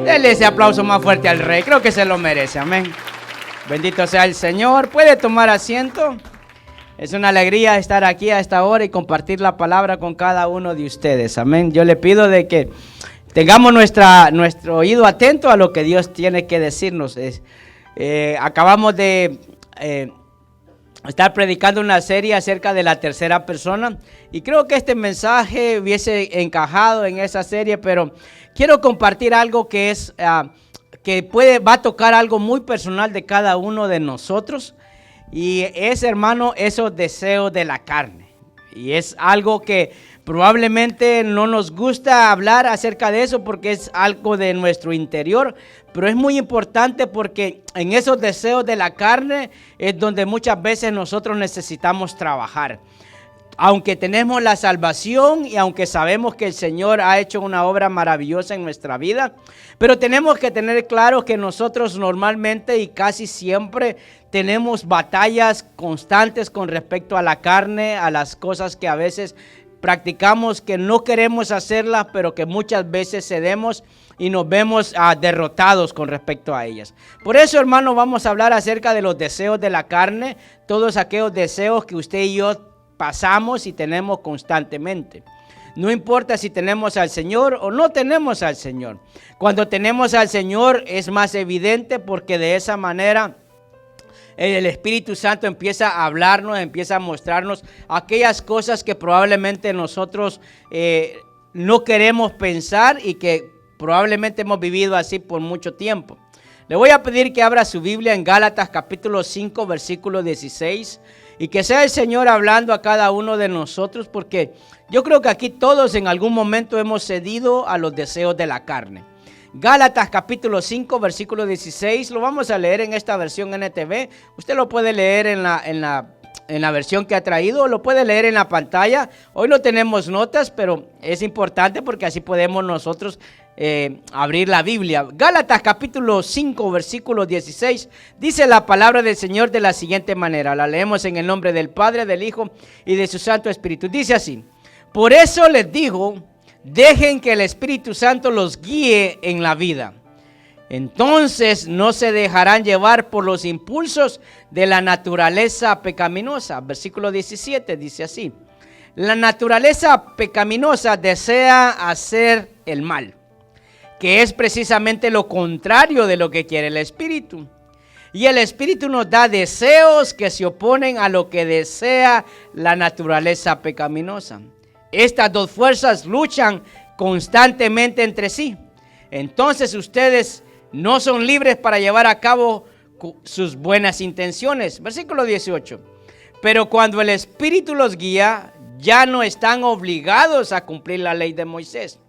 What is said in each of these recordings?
Denle ese aplauso más fuerte al Rey. Creo que se lo merece. Amén. Bendito sea el Señor. ¿Puede tomar asiento? Es una alegría estar aquí a esta hora y compartir la palabra con cada uno de ustedes. Amén. Yo le pido de que tengamos nuestro oído atento a lo que Dios tiene que decirnos. Acabamos de estar predicando una serie acerca de la tercera persona y creo que este mensaje hubiese encajado en esa serie, pero quiero compartir algo que es va a tocar algo muy personal de cada uno de nosotros, y es, hermano, esos deseos de la carne. Y es algo que probablemente no nos gusta hablar acerca de eso porque es algo de nuestro interior, pero es muy importante porque en esos deseos de la carne es donde muchas veces nosotros necesitamos trabajar. Aunque tenemos la salvación y aunque sabemos que el Señor ha hecho una obra maravillosa en nuestra vida, pero tenemos que tener claro que nosotros normalmente y casi siempre tenemos batallas constantes con respecto a la carne, a las cosas que a veces practicamos que no queremos hacerlas, pero que muchas veces cedemos y nos vemos derrotados con respecto a ellas. Por eso, hermano, vamos a hablar acerca de los deseos de la carne, todos aquellos deseos que usted y yo pasamos y tenemos constantemente. No importa si tenemos al Señor o no tenemos al Señor. Cuando tenemos al Señor es más evidente porque de esa manera el Espíritu Santo empieza a hablarnos, empieza a mostrarnos aquellas cosas que probablemente nosotros no queremos pensar y que probablemente hemos vivido así por mucho tiempo. Le voy a pedir que abra su Biblia en Gálatas capítulo 5 versículo 16 y que sea el Señor hablando a cada uno de nosotros, porque yo creo que aquí todos en algún momento hemos cedido a los deseos de la carne. Gálatas capítulo 5 versículo 16, lo vamos a leer en esta versión NTV. Usted lo puede leer en la versión que ha traído, lo puede leer en la pantalla. Hoy no tenemos notas, pero es importante porque así podemos nosotros abrir la Biblia. Gálatas capítulo 5 versículo 16 dice la palabra del Señor de la siguiente manera. La leemos en el nombre del Padre, del Hijo y de su Santo Espíritu. Dice así: por eso les digo, dejen que el Espíritu Santo los guíe en la vida. Entonces no se dejarán llevar por los impulsos de la naturaleza pecaminosa. Versículo 17 dice así: la naturaleza pecaminosa desea hacer el mal, que es precisamente lo contrario de lo que quiere el Espíritu. Y el Espíritu nos da deseos que se oponen a lo que desea la naturaleza pecaminosa. Estas dos fuerzas luchan constantemente entre sí. Entonces ustedes no son libres para llevar a cabo sus buenas intenciones. Versículo 18. Pero cuando el Espíritu los guía, ya no están obligados a cumplir la ley de Moisés.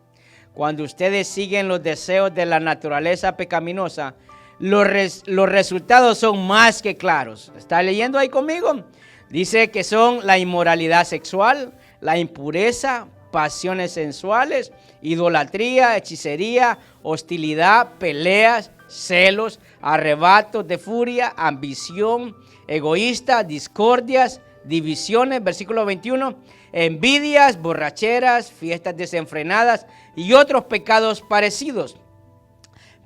Cuando ustedes siguen los deseos de la naturaleza pecaminosa, los resultados son más que claros. ¿Está leyendo ahí conmigo? Dice que son la inmoralidad sexual, la impureza, pasiones sensuales, idolatría, hechicería, hostilidad, peleas, celos, arrebatos de furia, ambición, egoísta, discordias, divisiones, versículo 21, envidias, borracheras, fiestas desenfrenadas y otros pecados parecidos.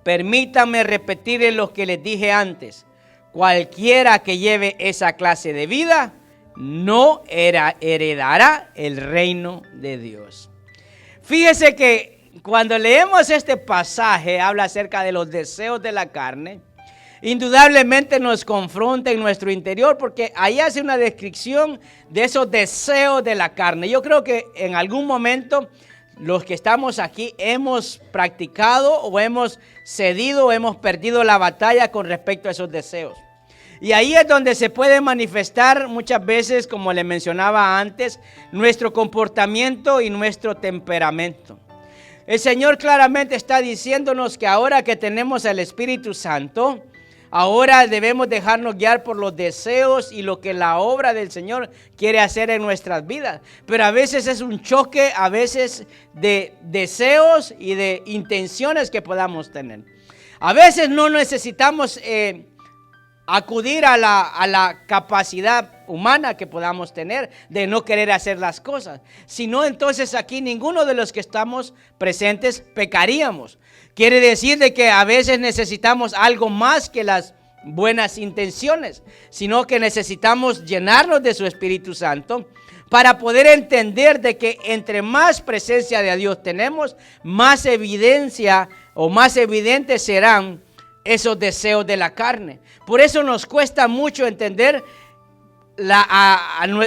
Permítanme repetirles lo que les dije antes. Cualquiera que lleve esa clase de vida no heredará el reino de Dios. Fíjese que cuando leemos este pasaje, habla acerca de los deseos de la carne. Indudablemente nos confronta en nuestro interior porque ahí hace una descripción de esos deseos de la carne. Yo creo que en algún momento los que estamos aquí hemos practicado o hemos cedido o hemos perdido la batalla con respecto a esos deseos. Y ahí es donde se puede manifestar muchas veces, como le mencionaba antes, nuestro comportamiento y nuestro temperamento. El Señor claramente está diciéndonos que ahora que tenemos al Espíritu Santo, ahora debemos dejarnos guiar por los deseos y lo que la obra del Señor quiere hacer en nuestras vidas. Pero a veces es un choque, a veces de deseos y de intenciones que podamos tener. A veces no necesitamos acudir a la capacidad humana que podamos tener de no querer hacer las cosas. Si no, entonces aquí ninguno de los que estamos presentes pecaríamos. Quiere decir de que a veces necesitamos algo más que las buenas intenciones, sino que necesitamos llenarnos de su Espíritu Santo para poder entender de que entre más presencia de Dios tenemos, más evidencia o más evidentes serán esos deseos de la carne. Por eso nos cuesta mucho entender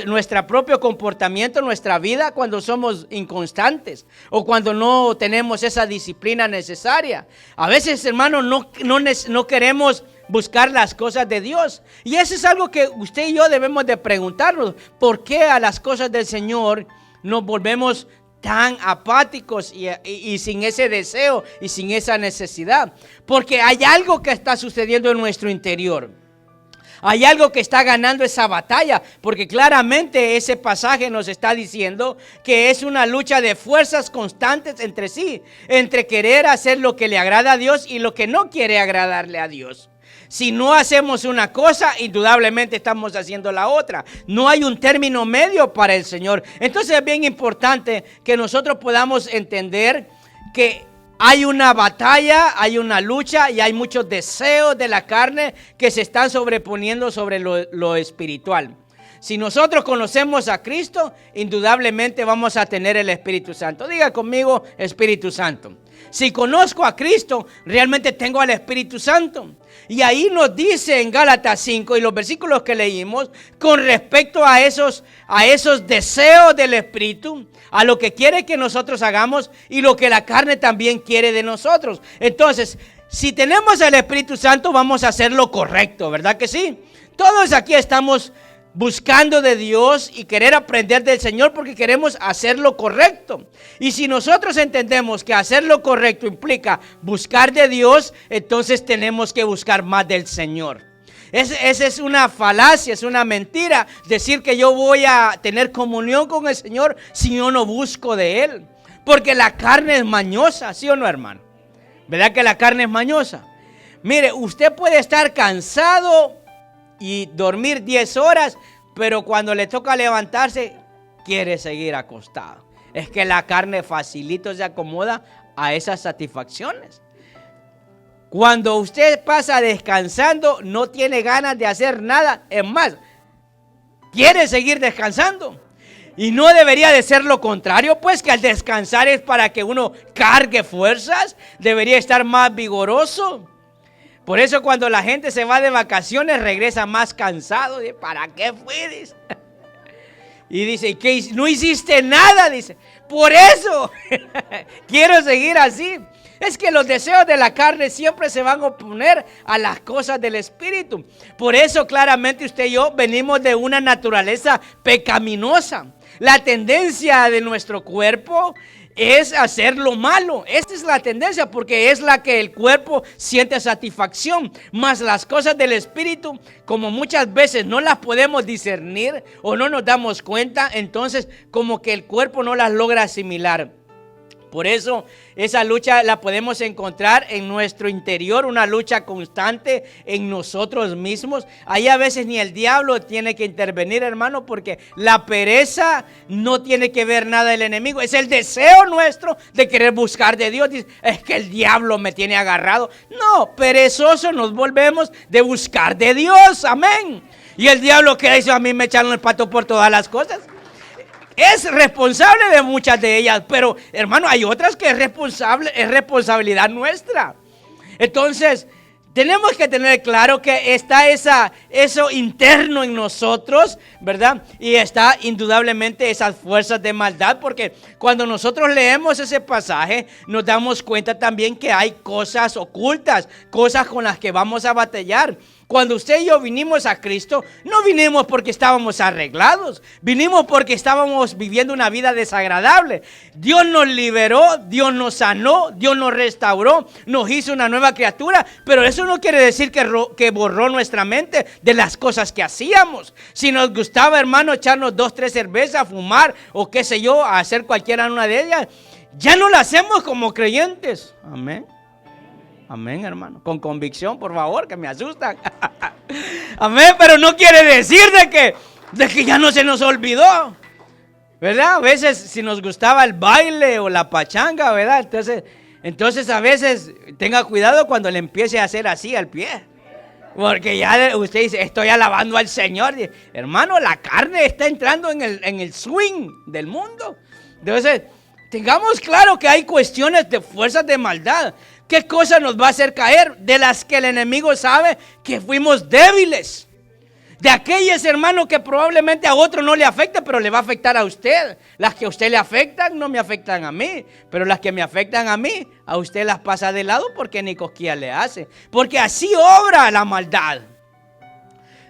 nuestro propio comportamiento, nuestra vida, cuando somos inconstantes o cuando no tenemos esa disciplina necesaria. A veces, hermanos, no queremos buscar las cosas de Dios. Y eso es algo que usted y yo debemos de preguntarnos. ¿Por qué a las cosas del Señor nos volvemos tan apáticos y sin ese deseo y sin esa necesidad? Porque hay algo que está sucediendo en nuestro interior. Hay algo que está ganando esa batalla, porque claramente ese pasaje nos está diciendo que es una lucha de fuerzas constantes entre sí, entre querer hacer lo que le agrada a Dios y lo que no quiere agradarle a Dios. Si no hacemos una cosa, indudablemente estamos haciendo la otra. No hay un término medio para el Señor. Entonces es bien importante que nosotros podamos entender que hay una batalla, hay una lucha y hay muchos deseos de la carne que se están sobreponiendo sobre lo espiritual. Si nosotros conocemos a Cristo, indudablemente vamos a tener el Espíritu Santo. Diga conmigo, Espíritu Santo. Si conozco a Cristo, realmente tengo al Espíritu Santo. Y ahí nos dice en Gálatas 5 y los versículos que leímos, con respecto a esos deseos del Espíritu, a lo que quiere que nosotros hagamos y lo que la carne también quiere de nosotros. Entonces, si tenemos el Espíritu Santo, vamos a hacer lo correcto, ¿verdad que sí? Todos aquí estamos buscando de Dios y querer aprender del Señor porque queremos hacer lo correcto. Y si nosotros entendemos que hacer lo correcto implica buscar de Dios, entonces tenemos que buscar más del Señor. Esa es una falacia, es una mentira decir que yo voy a tener comunión con el Señor si yo no busco de Él. Porque la carne es mañosa, ¿sí o no, hermano? ¿Verdad que la carne es mañosa? Mire, usted puede estar cansado y dormir 10 horas, pero cuando le toca levantarse, quiere seguir acostado. Es que la carne facilito se acomoda a esas satisfacciones. Cuando usted pasa descansando, no tiene ganas de hacer nada. Es más, quiere seguir descansando. Y no debería de ser lo contrario, pues que al descansar es para que uno cargue fuerzas. Debería estar más vigoroso. Por eso cuando la gente se va de vacaciones regresa más cansado. Dice, ¿para qué fui? Dice. Y dice, ¿qué? No hiciste nada, dice. Por eso quiero seguir así. Es que los deseos de la carne siempre se van a oponer a las cosas del Espíritu. Por eso claramente usted y yo venimos de una naturaleza pecaminosa. La tendencia de nuestro cuerpo es hacer lo malo. Esta es la tendencia porque es la que el cuerpo siente satisfacción. Mas las cosas del Espíritu, como muchas veces no las podemos discernir o no nos damos cuenta, entonces como que el cuerpo no las logra asimilar. Por eso esa lucha la podemos encontrar en nuestro interior, una lucha constante en nosotros mismos. Ahí a veces ni el diablo tiene que intervenir, hermano, porque la pereza no tiene que ver nada del enemigo. Es el deseo nuestro de querer buscar de Dios. Dice, es que el diablo me tiene agarrado. No, perezosos nos volvemos de buscar de Dios. Amén. Y el diablo que dice, a mí me echaron el pato por todas las cosas. Es responsable de muchas de ellas, pero hermano, hay otras que es responsabilidad nuestra. Entonces, tenemos que tener claro que está eso interno en nosotros, ¿verdad? Y está indudablemente esas fuerzas de maldad, porque cuando nosotros leemos ese pasaje, nos damos cuenta también que hay cosas ocultas, cosas con las que vamos a batallar. Cuando usted y yo vinimos a Cristo, no vinimos porque estábamos arreglados, vinimos porque estábamos viviendo una vida desagradable. Dios nos liberó, Dios nos sanó, Dios nos restauró, nos hizo una nueva criatura, pero eso no quiere decir que borró nuestra mente de las cosas que hacíamos. Si nos gustaba, hermano, echarnos 2, 3 cervezas, fumar o qué sé yo, hacer cualquiera una de ellas, ya no la hacemos como creyentes. Amén. Amén, hermano. Con convicción, por favor, que me asustan. Amén, pero no quiere decir de que ya no se nos olvidó. ¿Verdad? A veces si nos gustaba el baile o la pachanga, ¿verdad? Entonces Entonces a veces tenga cuidado cuando le empiece a hacer así al pie. Porque ya usted dice, estoy alabando al Señor. Hermano, la carne está entrando en el swing del mundo. Entonces, tengamos claro que hay cuestiones de fuerzas de maldad. ¿Qué cosa nos va a hacer caer? De las que el enemigo sabe que fuimos débiles. De aquellas, hermano, que probablemente a otro no le afecta, pero le va a afectar a usted. Las que a usted le afectan, no me afectan a mí. Pero las que me afectan a mí, a usted las pasa de lado porque ni cosquillas le hace. Porque así obra la maldad,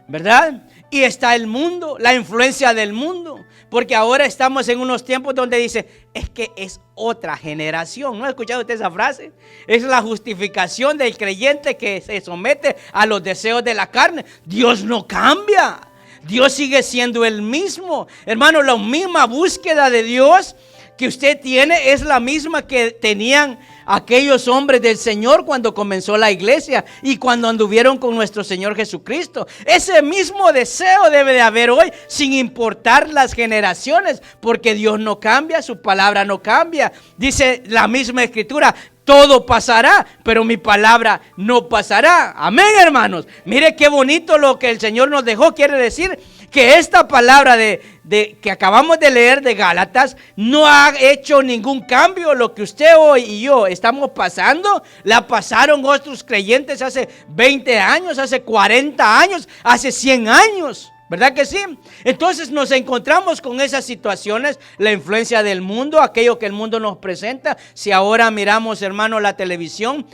¿verdad? Y está el mundo, la influencia del mundo. Porque ahora estamos en unos tiempos donde dice, es que es otra generación. ¿No ha escuchado usted esa frase? Es la justificación del creyente que se somete a los deseos de la carne. Dios no cambia. Dios sigue siendo el mismo. Hermano, la misma búsqueda de Dios que usted tiene es la misma que tenían aquellos hombres del Señor cuando comenzó la iglesia y cuando anduvieron con nuestro Señor Jesucristo. Ese mismo deseo debe de haber hoy, sin importar las generaciones, porque Dios no cambia, su palabra no cambia. Dice la misma Escritura, todo pasará, pero mi palabra no pasará. Amén, hermanos. Mire qué bonito lo que el Señor nos dejó. Quiere decir que esta palabra que acabamos de leer de Gálatas no ha hecho ningún cambio. Lo que usted hoy y yo estamos pasando, la pasaron otros creyentes hace 20 años, hace 40 años, hace 100 años. ¿Verdad que sí? Entonces nos encontramos con esas situaciones, la influencia del mundo, aquello que el mundo nos presenta. Si ahora miramos, hermano, la televisión,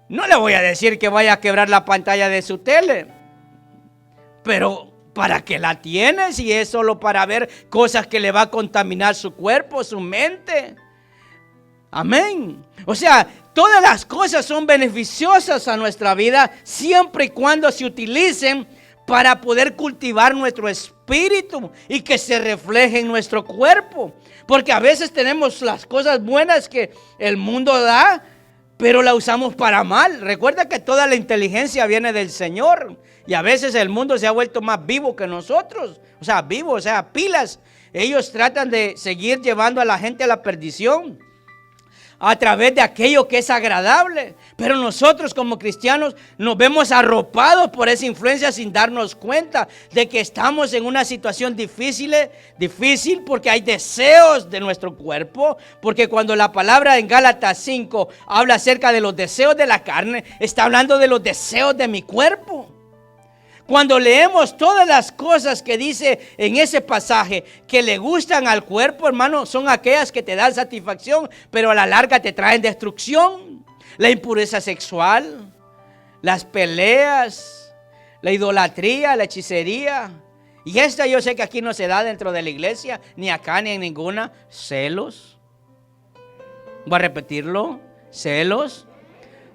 no le voy a decir que vaya a quebrar la pantalla de su tele, pero ¿para qué la tiene si es solo para ver cosas que le va a contaminar su cuerpo, su mente? Amén. O sea, todas las cosas son beneficiosas a nuestra vida siempre y cuando se utilicen para poder cultivar nuestro espíritu y que se refleje en nuestro cuerpo. Porque a veces tenemos las cosas buenas que el mundo da, pero la usamos para mal. Recuerda que toda la inteligencia viene del Señor. Y a veces el mundo se ha vuelto más vivo que nosotros. O sea, vivo, o sea, pilas. Ellos tratan de seguir llevando a la gente a la perdición a través de aquello que es agradable. Pero nosotros como cristianos nos vemos arropados por esa influencia sin darnos cuenta de que estamos en una situación difícil porque hay deseos de nuestro cuerpo. Porque cuando la palabra en Gálatas 5 habla acerca de los deseos de la carne, está hablando de los deseos de mi cuerpo. Cuando leemos todas las cosas que dice en ese pasaje que le gustan al cuerpo, hermano, son aquellas que te dan satisfacción, pero a la larga te traen destrucción. La impureza sexual, las peleas, la idolatría, la hechicería. Y esta yo sé que aquí no se da dentro de la iglesia, ni acá ni en ninguna. Celos. Voy a repetirlo. Celos.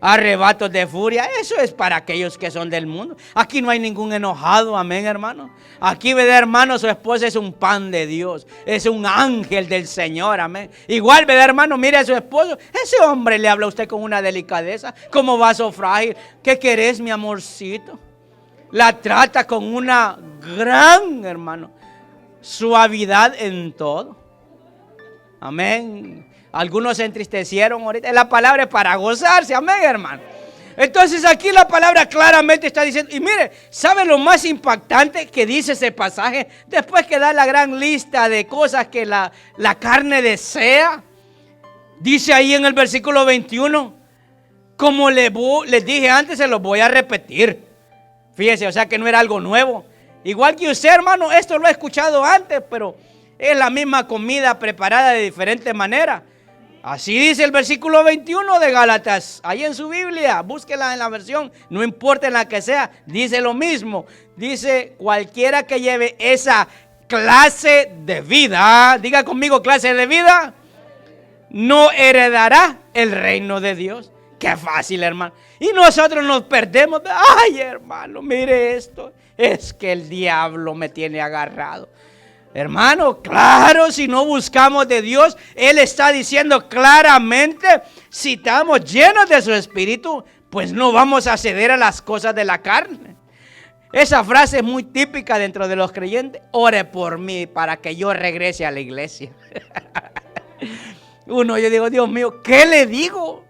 Arrebatos de furia, eso es para aquellos que son del mundo. Aquí no hay ningún enojado, amén, hermano. Aquí, ¿verdad, hermano? Su esposa es un pan de Dios, es un ángel del Señor, amén. Igual, ¿verdad, hermano? Mire a su esposo, ese hombre le habla a usted con una delicadeza, como vaso frágil. ¿Qué querés, mi amorcito? La trata con una gran, hermano, suavidad en todo. Amén. Algunos se entristecieron ahorita. La palabra es para gozarse, amén, hermano. Entonces aquí la palabra claramente está diciendo, y mire, ¿sabe lo más impactante que dice ese pasaje? Después que da la gran lista de cosas que la carne desea, dice ahí en el versículo 21, como les dije antes, se los voy a repetir. Fíjese, o sea que no era algo nuevo. Igual que usted, hermano, esto lo he escuchado antes, pero es la misma comida preparada de diferente manera. Así dice el versículo 21 de Gálatas, ahí en su Biblia, búsquela en la versión, no importa en la que sea, dice lo mismo. Dice, cualquiera que lleve esa clase de vida, diga conmigo clase de vida, no heredará el reino de Dios. Qué fácil, hermano. Y nosotros nos perdemos. Ay, hermano, mire esto, es que el diablo me tiene agarrado. Hermano, claro, si no buscamos de Dios, Él está diciendo claramente, si estamos llenos de su espíritu, pues no vamos a ceder a las cosas de la carne. Esa frase es muy típica dentro de los creyentes. Ore por mí para que yo regrese a la iglesia. Yo digo, Dios mío, ¿qué le digo?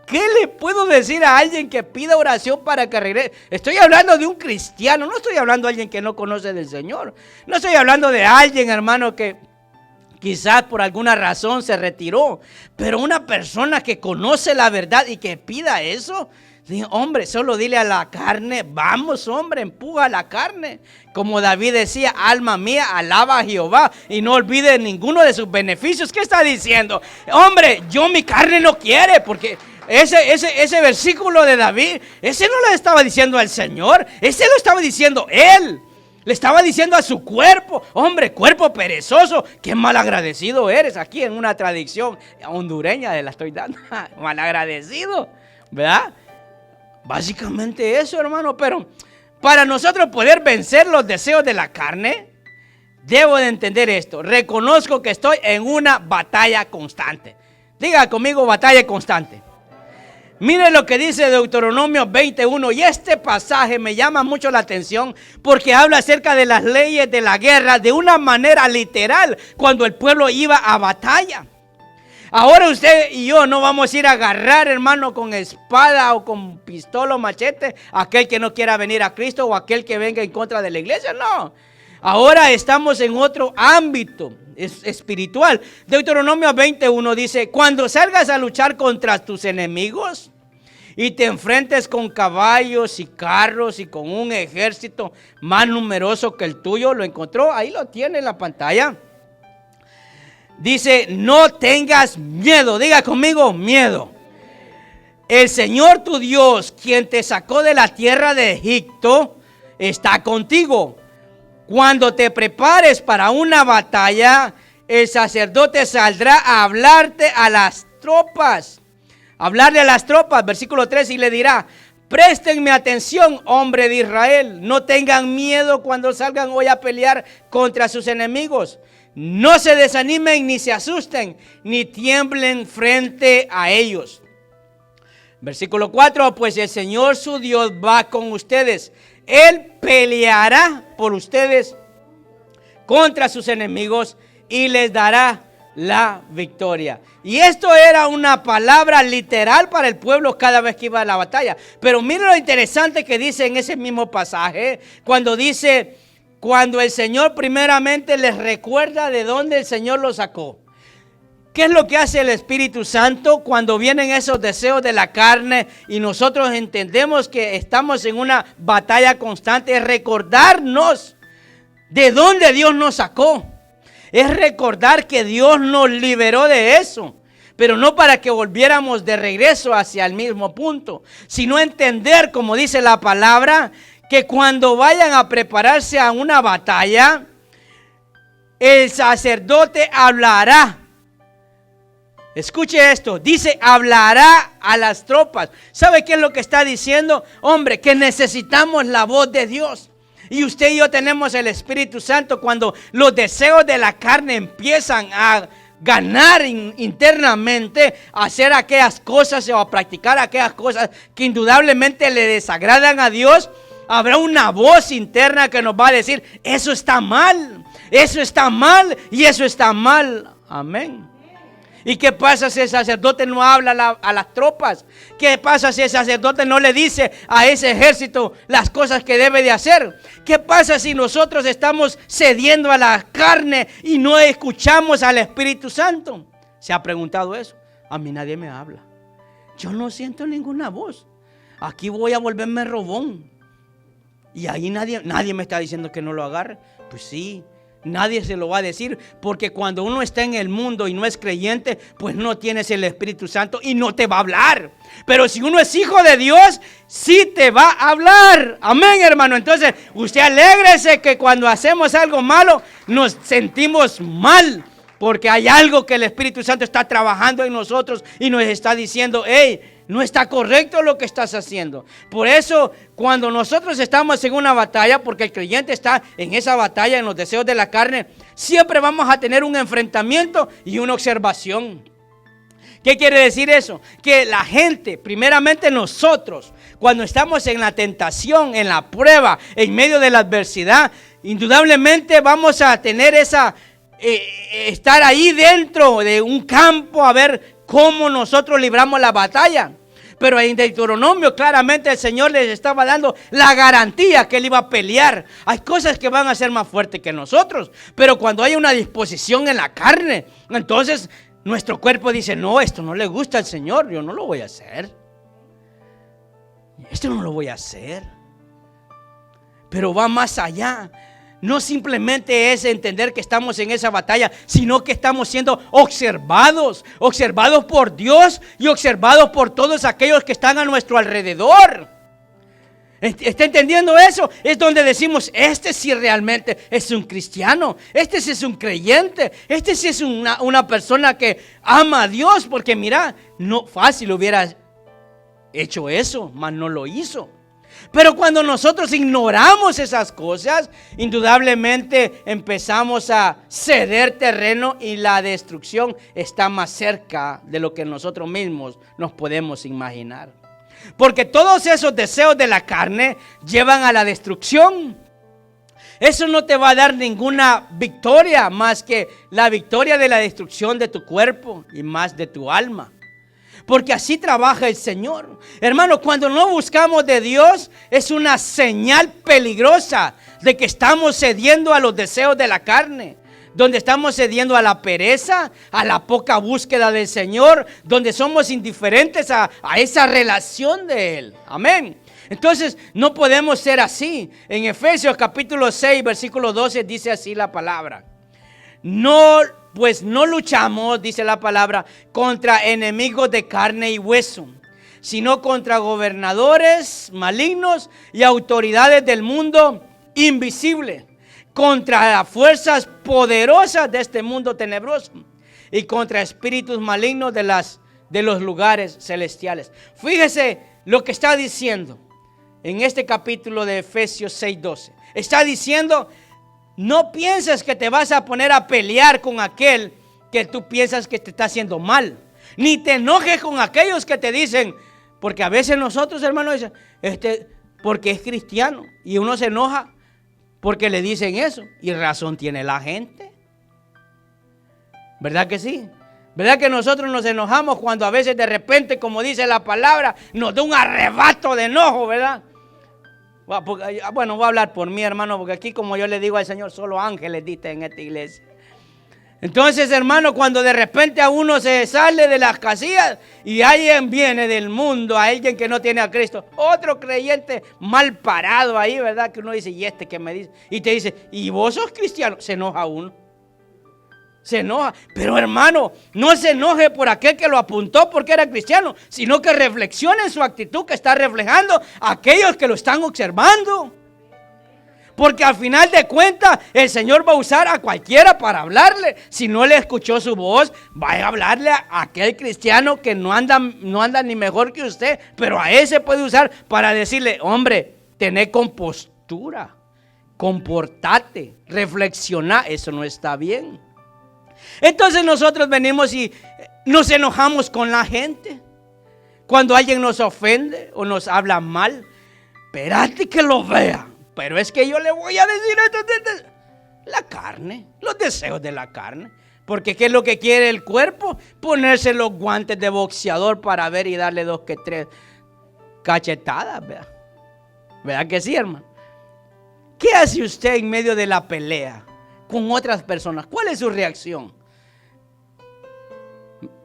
¿Qué le puedo decir a alguien que pida oración para que regrese? Estoy hablando de un cristiano, no estoy hablando de alguien que no conoce del Señor. No estoy hablando de alguien, hermano, que quizás por alguna razón se retiró. Pero una persona que conoce la verdad y que pida eso, digo, hombre, solo dile a la carne, vamos, hombre, empuja a la carne. Como David decía, alma mía, alaba a Jehová y no olvide ninguno de sus beneficios. ¿Qué está diciendo? Hombre, mi carne no quiere, porque ese versículo de David, ese no le estaba diciendo al Señor, ese lo estaba diciendo él. Le estaba diciendo a su cuerpo, hombre, cuerpo perezoso, qué malagradecido eres. Aquí en una tradición hondureña le la estoy dando, malagradecido, ¿verdad? Básicamente eso, hermano. Pero para nosotros poder vencer los deseos de la carne, debo de entender esto. Reconozco que estoy en una batalla constante. Diga conmigo, batalla constante. Mire lo que dice Deuteronomio 21, y este pasaje me llama mucho la atención porque habla acerca de las leyes de la guerra de una manera literal cuando el pueblo iba a batalla. Ahora usted y yo no vamos a ir a agarrar, hermano, con espada o con pistola o machete a aquel que no quiera venir a Cristo o aquel que venga en contra de la iglesia, no. Ahora estamos en otro ámbito espiritual. Deuteronomio 21 dice, cuando salgas a luchar contra tus enemigos y te enfrentes con caballos y carros y con un ejército más numeroso que el tuyo, lo encontró, ahí lo tiene en la pantalla. Dice, no tengas miedo, diga conmigo, miedo. El Señor tu Dios, quien te sacó de la tierra de Egipto, está contigo. Cuando te prepares para una batalla, el sacerdote saldrá a hablarte a las tropas. Hablarle a las tropas, versículo 3, y le dirá, préstenme atención, hombre de Israel. No tengan miedo cuando salgan hoy a pelear contra sus enemigos. No se desanimen ni se asusten, ni tiemblen frente a ellos. Versículo 4, pues el Señor su Dios va con ustedes. Él peleará por ustedes contra sus enemigos y les dará la victoria. Y esto era una palabra literal para el pueblo cada vez que iba a la batalla. Pero miren lo interesante que dice en ese mismo pasaje, cuando dice, cuando el Señor primeramente les recuerda de dónde el Señor los sacó. ¿Qué es lo que hace el Espíritu Santo cuando vienen esos deseos de la carne y nosotros entendemos que estamos en una batalla constante? Es recordarnos de dónde Dios nos sacó. Es recordar que Dios nos liberó de eso. Pero no para que volviéramos de regreso hacia el mismo punto, sino entender, como dice la palabra, que cuando vayan a prepararse a una batalla, el sacerdote hablará. Escuche esto, dice hablará a las tropas. ¿Sabe qué es lo que está diciendo? Hombre, que necesitamos la voz de Dios. Y usted y yo tenemos el Espíritu Santo. Cuando los deseos de la carne empiezan a ganar internamente, a hacer aquellas cosas o a practicar aquellas cosas que indudablemente le desagradan a Dios, habrá una voz interna que nos va a decir, eso está mal y eso está mal. Amén. ¿Y qué pasa si el sacerdote no habla a las tropas? ¿Qué pasa si el sacerdote no le dice a ese ejército las cosas que debe de hacer? ¿Qué pasa si nosotros estamos cediendo a la carne y no escuchamos al Espíritu Santo? ¿Se ha preguntado eso? A mí nadie me habla. Yo no siento ninguna voz. Aquí voy a volverme robón. Y ahí nadie me está diciendo que no lo agarre. Pues sí. Nadie se lo va a decir, porque cuando uno está en el mundo y no es creyente, pues no tienes el Espíritu Santo y no te va a hablar. Pero si uno es hijo de Dios, sí te va a hablar. Amén, hermano. Entonces, usted alégrese que cuando hacemos algo malo, nos sentimos mal, porque hay algo que el Espíritu Santo está trabajando en nosotros y nos está diciendo, hey, no está correcto lo que estás haciendo. Por eso, cuando nosotros estamos en una batalla, porque el creyente está en esa batalla, en los deseos de la carne, siempre vamos a tener un enfrentamiento y una observación. ¿Qué quiere decir eso? Que la gente, primeramente nosotros, cuando estamos en la tentación, en la prueba, en medio de la adversidad, indudablemente vamos a tener esa estar ahí dentro de un campo a ver cómo nosotros libramos la batalla. Pero en Deuteronomio claramente el Señor les estaba dando la garantía que Él iba a pelear. Hay cosas que van a ser más fuertes que nosotros, pero cuando hay una disposición en la carne, entonces nuestro cuerpo dice: no, esto no le gusta al Señor, yo no lo voy a hacer. Esto no lo voy a hacer. Pero va más allá. No simplemente es entender que estamos en esa batalla, sino que estamos siendo observados por Dios y observados por todos aquellos que están a nuestro alrededor. ¿Está entendiendo eso? Es donde decimos: este sí realmente es un cristiano, este sí es un creyente, este sí es una persona que ama a Dios. Porque mira, no fácil hubiera hecho eso, mas no lo hizo. Pero cuando nosotros ignoramos esas cosas, indudablemente empezamos a ceder terreno y la destrucción está más cerca de lo que nosotros mismos nos podemos imaginar. Porque todos esos deseos de la carne llevan a la destrucción. Eso no te va a dar ninguna victoria más que la victoria de la destrucción de tu cuerpo y más de tu alma. Porque así trabaja el Señor. Hermano, cuando no buscamos de Dios, es una señal peligrosa de que estamos cediendo a los deseos de la carne. Donde estamos cediendo a la pereza, a la poca búsqueda del Señor, donde somos indiferentes a esa relación de Él. Amén. Entonces no podemos ser así. En Efesios capítulo 6, versículo 12 dice así la palabra: Pues no luchamos, dice la palabra, contra enemigos de carne y hueso, sino contra gobernadores malignos y autoridades del mundo invisible, contra las fuerzas poderosas de este mundo tenebroso y contra espíritus malignos de los lugares celestiales. Fíjese lo que está diciendo en este capítulo de Efesios 6:12. Está diciendo: no pienses que te vas a poner a pelear con aquel que tú piensas que te está haciendo mal. Ni te enojes con aquellos que te dicen, porque a veces nosotros, hermanos, dicen, porque es cristiano. Y uno se enoja porque le dicen eso. Y razón tiene la gente. ¿Verdad que sí? ¿Verdad que nosotros nos enojamos cuando a veces de repente, como dice la palabra, nos da un arrebato de enojo, ¿verdad? Bueno, voy a hablar por mí, hermano, porque aquí, como yo le digo al Señor, solo ángeles dicen en esta iglesia. Entonces, hermano, cuando de repente a uno se sale de las casillas y alguien viene del mundo, a alguien que no tiene a Cristo, otro creyente mal parado ahí, ¿verdad? Que uno dice: ¿y este qué me dice? Y te dice: ¿y vos sos cristiano? Se enoja uno. Se enoja. Pero, hermano, no se enoje por aquel que lo apuntó porque era cristiano, sino que reflexione en su actitud que está reflejando a aquellos que lo están observando. Porque al final de cuentas el Señor va a usar a cualquiera para hablarle. Si no le escuchó su voz, vaya a hablarle a aquel cristiano que no anda ni mejor que usted, pero a ese puede usar para decirle: hombre, tené compostura, comportate, reflexiona, eso no está bien. Entonces nosotros venimos y nos enojamos con la gente cuando alguien nos ofende o nos habla mal. Espérate que lo vea. Pero es que yo le voy a decir esto, la carne, los deseos de la carne. Porque ¿qué es lo que quiere el cuerpo? Ponerse los guantes de boxeador para ver y darle 2 que 3 cachetadas, ¿verdad? ¿Verdad que sí, hermano? ¿Qué hace usted en medio de la pelea con otras personas? ¿Cuál es su reacción?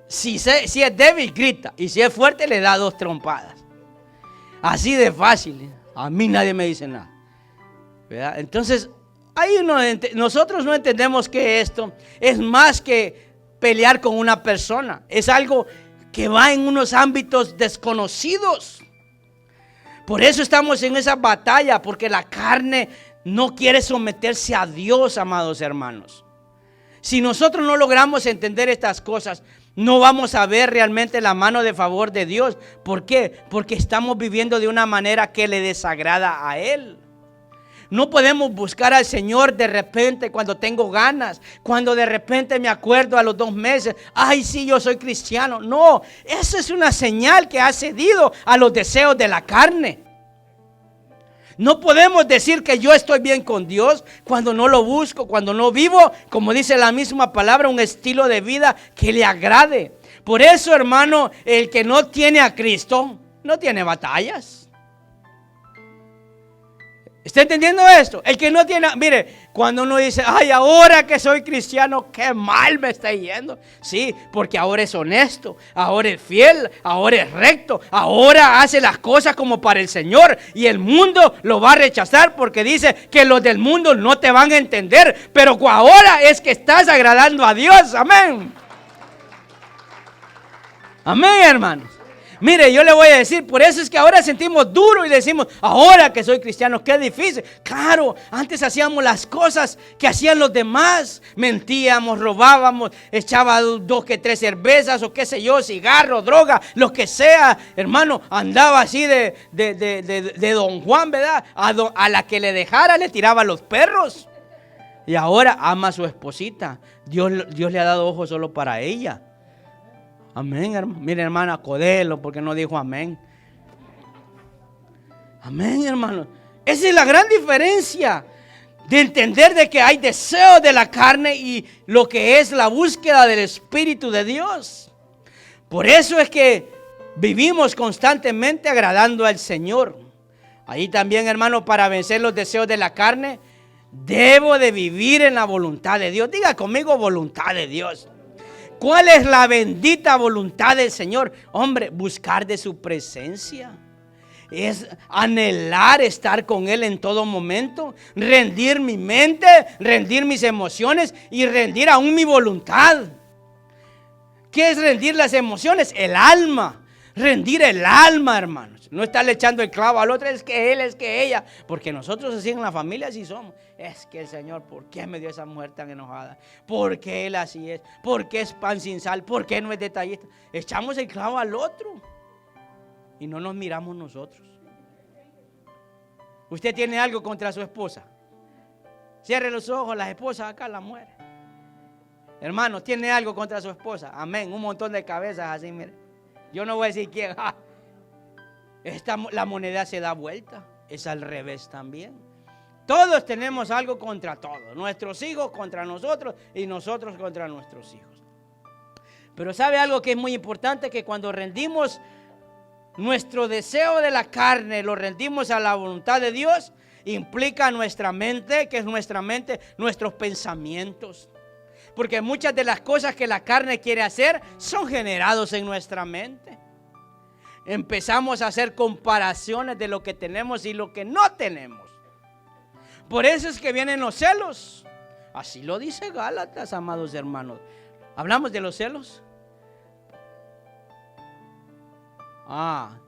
Si es débil, grita. Y si es fuerte, le da 2 trompadas. Así de fácil. A mí nadie me dice nada, ¿verdad? Entonces, ahí nosotros no entendemos que esto es más que pelear con una persona. Es algo que va en unos ámbitos desconocidos. Por eso estamos en esa batalla, porque la carne no quiere someterse a Dios, amados hermanos. Si nosotros no logramos entender estas cosas, no vamos a ver realmente la mano de favor de Dios. ¿Por qué? Porque estamos viviendo de una manera que le desagrada a Él. No podemos buscar al Señor de repente cuando tengo ganas, cuando de repente me acuerdo a los 2 meses, ay sí, yo soy cristiano. No, eso es una señal que ha cedido a los deseos de la carne. No podemos decir que yo estoy bien con Dios cuando no lo busco, cuando no vivo, como dice la misma palabra, un estilo de vida que le agrade. Por eso, hermano, el que no tiene a Cristo no tiene batallas. ¿Está entendiendo esto? El que no tiene, mire, cuando uno dice, ay, ahora que soy cristiano, qué mal me está yendo. Sí, porque ahora es honesto, ahora es fiel, ahora es recto, ahora hace las cosas como para el Señor. Y el mundo lo va a rechazar porque dice que los del mundo no te van a entender. Pero ahora es que estás agradando a Dios. Amén. Amén, hermanos. Mire, yo le voy a decir, por eso es que ahora sentimos duro y decimos, ahora que soy cristiano, qué difícil. Claro, antes hacíamos las cosas que hacían los demás. Mentíamos, robábamos, echaba 2 que 3 cervezas o qué sé yo, cigarro, droga, lo que sea. Hermano, andaba así de Don Juan, ¿verdad? A la que le dejara le tiraba los perros. Y ahora ama a su esposita. Dios le ha dado ojos solo para ella. Amén, hermano. Mire, hermana, Codelo, porque no dijo amén. Amén, hermano. Esa es la gran diferencia de entender de que hay deseo de la carne y lo que es la búsqueda del Espíritu de Dios. Por eso es que vivimos constantemente agradando al Señor. Ahí también, hermano, para vencer los deseos de la carne, debo de vivir en la voluntad de Dios. Diga conmigo, voluntad de Dios. ¿Cuál es la bendita voluntad del Señor? Hombre, buscar de su presencia. Es anhelar estar con Él en todo momento. Rendir mi mente, rendir mis emociones y rendir aún mi voluntad. ¿Qué es rendir las emociones? El alma. Rendir el alma, hermanos. No estarle echando el clavo al otro, es que él, es que ella. Porque nosotros así en la familia así somos. Es que el Señor, ¿por qué me dio esa mujer tan enojada? ¿Por qué él así es? ¿Por qué es pan sin sal? ¿Por qué no es detallista? Echamos el clavo al otro y no nos miramos nosotros. ¿Usted tiene algo contra su esposa? Cierre los ojos, las esposas acá, las mujeres. Hermano, ¿tiene algo contra su esposa? Amén, un montón de cabezas así, mire. Yo no voy a decir quién. La moneda se da vuelta. Es al revés también. Todos tenemos algo contra todos. Nuestros hijos contra nosotros y nosotros contra nuestros hijos. Pero ¿sabe algo que es muy importante? Que cuando rendimos nuestro deseo de la carne, lo rendimos a la voluntad de Dios, implica nuestra mente, que es nuestra mente, nuestros pensamientos. Porque muchas de las cosas que la carne quiere hacer son generados en nuestra mente. Empezamos a hacer comparaciones de lo que tenemos y lo que no tenemos. Por eso es que vienen los celos. Así lo dice Gálatas, amados hermanos. ¿Hablamos de los celos? A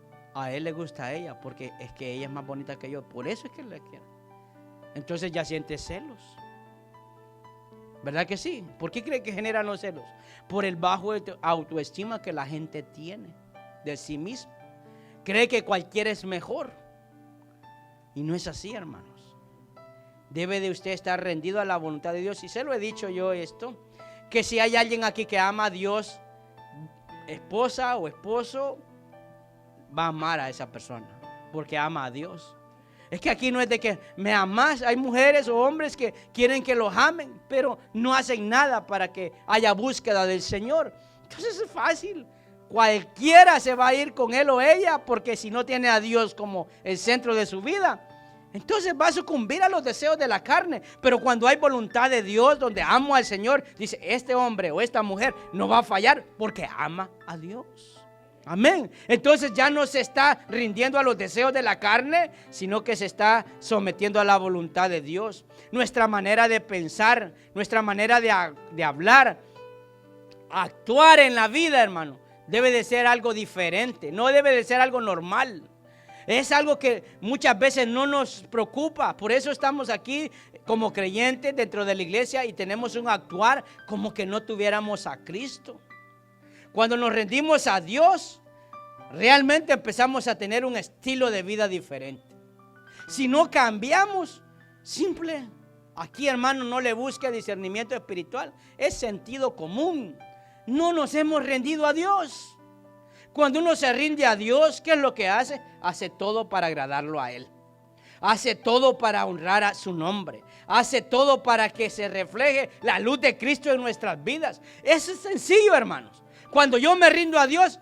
él le gusta a ella porque es que ella es más bonita que yo. Por eso es que le quiere. Entonces ya siente celos. ¿Verdad que sí? ¿Por qué cree que generan los celos? Por el bajo autoestima que la gente tiene de sí misma. Cree que cualquiera es mejor. Y no es así, hermanos. Debe de usted estar rendido a la voluntad de Dios. Y se lo he dicho yo esto, que si hay alguien aquí que ama a Dios, esposa o esposo, va a amar a esa persona, porque ama a Dios. Es que aquí no es de que me amas. Hay mujeres o hombres que quieren que los amen, pero no hacen nada para que haya búsqueda del Señor. Entonces es fácil. Cualquiera se va a ir con él o ella, porque si no tiene a Dios como el centro de su vida, entonces va a sucumbir a los deseos de la carne. Pero cuando hay voluntad de Dios, donde amo al Señor, dice, este hombre o esta mujer no va a fallar porque ama a Dios. Amén. Entonces ya no se está rindiendo a los deseos de la carne, sino que se está sometiendo a la voluntad de Dios. Nuestra manera de pensar, nuestra manera de hablar, actuar en la vida, hermano, debe de ser algo diferente. No debe de ser algo normal. Es algo que muchas veces no nos preocupa. Por eso estamos aquí como creyentes dentro de la iglesia y tenemos un actuar como que no tuviéramos a Cristo. Cuando nos rendimos a Dios, realmente empezamos a tener un estilo de vida diferente. Si no cambiamos, simple. Aquí, hermano, no le busque discernimiento espiritual. Es sentido común. No nos hemos rendido a Dios. Cuando uno se rinde a Dios, ¿qué es lo que hace? Hace todo para agradarlo a Él. hace todo para honrar a su nombre, hace todo para que se refleje la luz de Cristo en nuestras vidas. Eso es sencillo, hermanos. Cuando yo me rindo a Dios,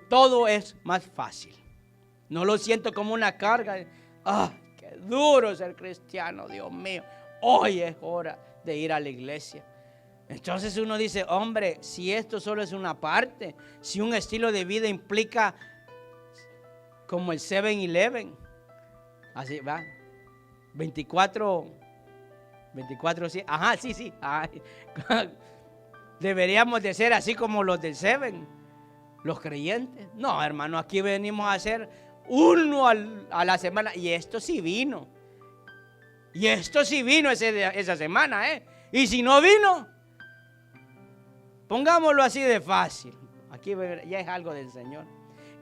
todo es más fácil. No lo siento como una carga. Qué duro ser cristiano, Dios mío. Hoy es hora de ir a la iglesia. Entonces uno dice, hombre, si esto solo es una parte, si un estilo de vida implica como el 7-Eleven, así va, 24, sí, ajá, sí, deberíamos de ser así como los del 7, los creyentes. No, hermano, aquí venimos a hacer uno a la semana, y esto sí vino, esa semana, y si no vino, pongámoslo así de fácil, aquí ya es algo del Señor.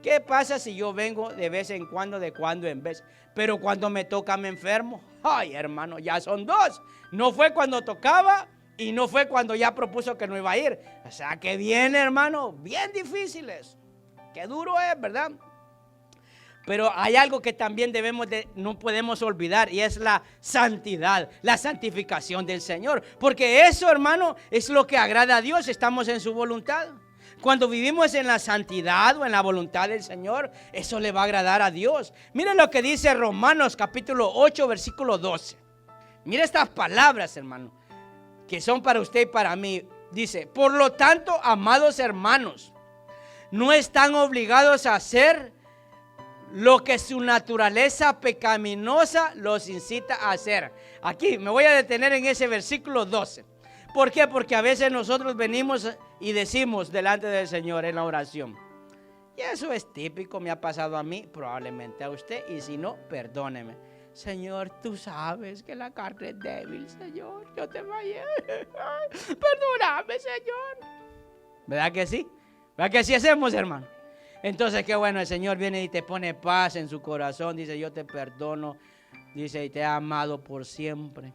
¿Qué pasa si yo vengo de vez en cuando, de cuando en vez? Pero cuando me toca me enfermo. Ay, hermano, ya son dos. No fue cuando tocaba y no fue cuando ya propuso que no iba a ir. O sea que viene, hermano, bien difíciles. Qué duro es, ¿verdad? Pero hay algo que también no podemos olvidar, y es la santidad, la santificación del Señor. Porque eso, hermano, es lo que agrada a Dios. Estamos en su voluntad. Cuando vivimos en la santidad o en la voluntad del Señor, eso le va a agradar a Dios. Miren lo que dice Romanos capítulo 8, versículo 12. Mira estas palabras, hermano, que son para usted y para mí. Dice, por lo tanto, amados hermanos, no están obligados a hacer lo que su naturaleza pecaminosa los incita a hacer. Aquí me voy a detener en ese versículo 12. ¿Por qué? Porque a veces nosotros venimos y decimos delante del Señor en la oración. Y eso es típico, me ha pasado a mí, probablemente a usted. Y si no, perdóneme. Señor, tú sabes que la carne es débil, Señor. Yo te fallé. Perdóname, Señor. ¿Verdad que sí? ¿Verdad que así hacemos, hermano? Entonces, qué bueno, el Señor viene y te pone paz en su corazón. Dice, yo te perdono. Dice, y te he amado por siempre.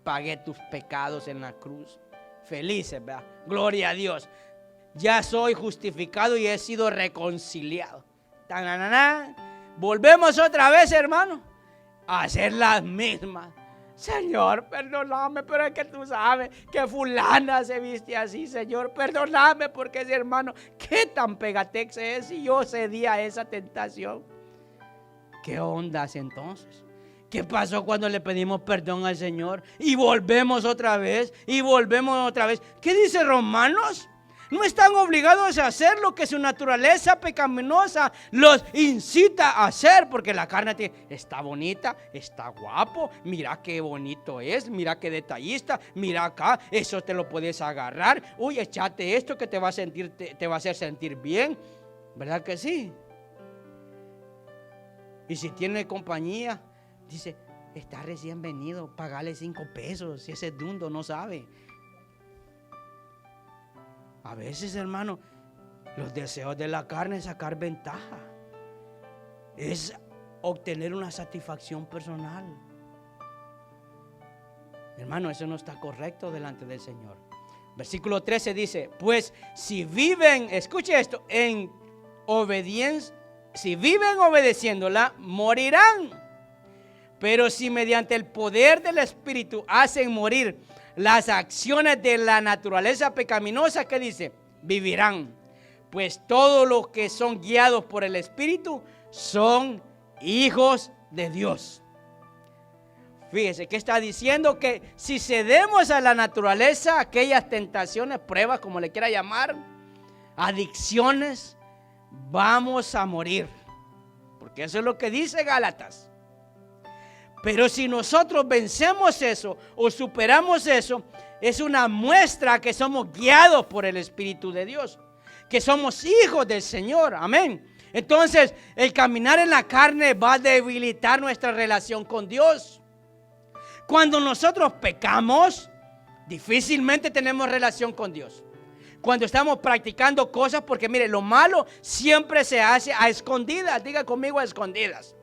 Pagué tus pecados en la cruz. Felices, ¿verdad? Gloria a Dios. Ya soy justificado y he sido reconciliado. Volvemos otra vez, hermano, a hacer las mismas. Señor, perdóname, pero es que tú sabes que fulana se viste así, Señor. Perdóname porque ese hermano, qué tan pegatex es, y yo cedí a esa tentación. ¿Qué ondas entonces? ¿Qué pasó cuando le pedimos perdón al Señor? Y volvemos otra vez, ¿Qué dice Romanos? No están obligados a hacer lo que su naturaleza pecaminosa los incita a hacer. Porque la carne está bonita, está guapo, mira qué bonito es, mira qué detallista, mira acá, eso te lo puedes agarrar. Uy, échate esto que te va a hacer sentir bien. ¿Verdad que sí? Y si tiene compañía, dice, está recién venido, pagale 5 pesos, si ese dundo no sabe. A veces, hermano, los deseos de la carne es sacar ventaja, es obtener una satisfacción personal. Hermano, eso no está correcto delante del Señor. Versículo 13 dice, pues si viven, escuche esto, en obediencia, si viven obedeciéndola, morirán. Pero si mediante el poder del Espíritu hacen morir las acciones de la naturaleza pecaminosa, ¿qué dice? Vivirán. Pues todos los que son guiados por el Espíritu son hijos de Dios. Fíjese que está diciendo que si cedemos a la naturaleza, aquellas tentaciones, pruebas, como le quiera llamar, adicciones, vamos a morir. Porque eso es lo que dice Gálatas. Pero si nosotros vencemos eso o superamos eso, es una muestra que somos guiados por el Espíritu de Dios, que somos hijos del Señor. Amén. Entonces, el caminar en la carne va a debilitar nuestra relación con Dios. Cuando nosotros pecamos, difícilmente tenemos relación con Dios. Cuando estamos practicando cosas, porque mire, lo malo siempre se hace a escondidas. Diga conmigo, a escondidas.